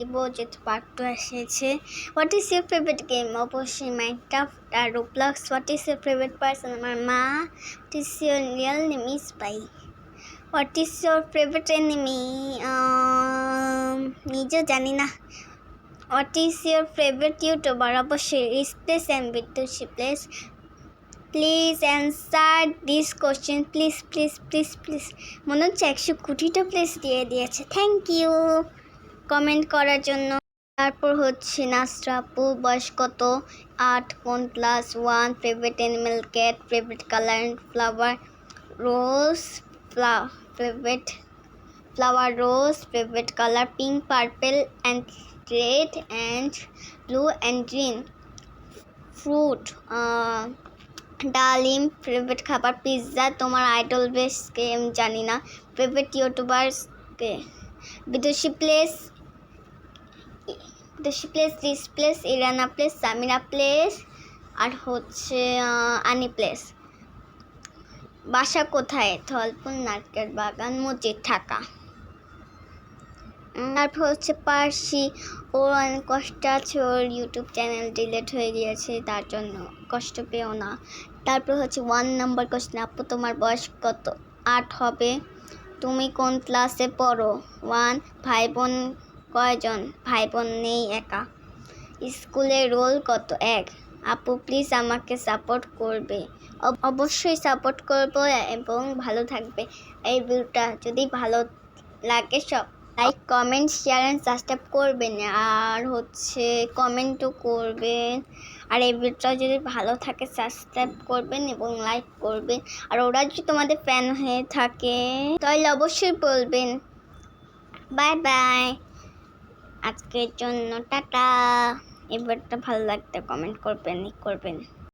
যেহেতু পার্ট 2 এসেছে। What is your favourite game? অবশ্যই মাইনক্রাফট আর Roblox. What is your favourite person? আমার মা। What is your real name? Is বাই। What is your favourite enemy? নিজেও জানি না। What is your favourite YouTuber? অবশ্যই restless and Bidushi plays. Please answer this question, please please please please. মনে হচ্ছে 100 কোটিটা প্লেস দিয়ে দিয়েছে। থ্যাংক ইউ কমেন্ট করার জন্য। তারপর হচ্ছে নাসরা আপু, বয়স কত? 8। কোন class? 1। Favourite animal cat. Favourite colour flower rose. Favourite flower rose. Favourite colour pink, purple and red and blue and green. Fruit ডালিম। ফেভারিট খাবার পিৎজা। তোমার আইডল বেসকে আমি জানি না। ফেভারিট ইউটিউবার্সকে? বিদেশি প্লেস দিস প্লেস, ইরানা প্লেস, সামিরা প্লেস, আর হচ্ছে আনি প্লেস। বাসা কোথায়? থলপুর, নারকেল বাগান, মসজিদ, ঢাকা। তারপর হচ্ছে পার্সি, ওর অনেক কষ্ট আছে, ওর ইউটিউব চ্যানেল ডিলিট হয়ে গিয়েছে, তার জন্য কষ্ট পেও না। তারপর হচ্ছে 1 নম্বর কোশ্চেন, আপু তোমার বয়স কত? 8 হবে। তুমি কোন ক্লাসে পড়ো? 1। ভাই বোন কয়জন? ভাই বোন নেই, একা। স্কুলের রোল কত? 1। আপু প্লিজ আমাকে সাপোর্ট করবে? অবশ্যই সাপোর্ট করব এবং ভালো থাকবে। এই ভিডিওটা যদি ভালো লাগে সব like comment share and subscribe করবেন, আর হচ্ছে কমেন্টও করবেন। আর এই ভিডিওটা যদি ভালো থাকে সাবস্ক্রাইব করবেন এবং লাইক করবেন। আর ওরা যদি তোমাদের ফ্যান হয়ে থাকে তাহলে অবশ্যই বলবেন। বাই বাই, আজকের জন্য টাটা। এই ভিডিওটা ভালো লাগলে কমেন্ট করবেন।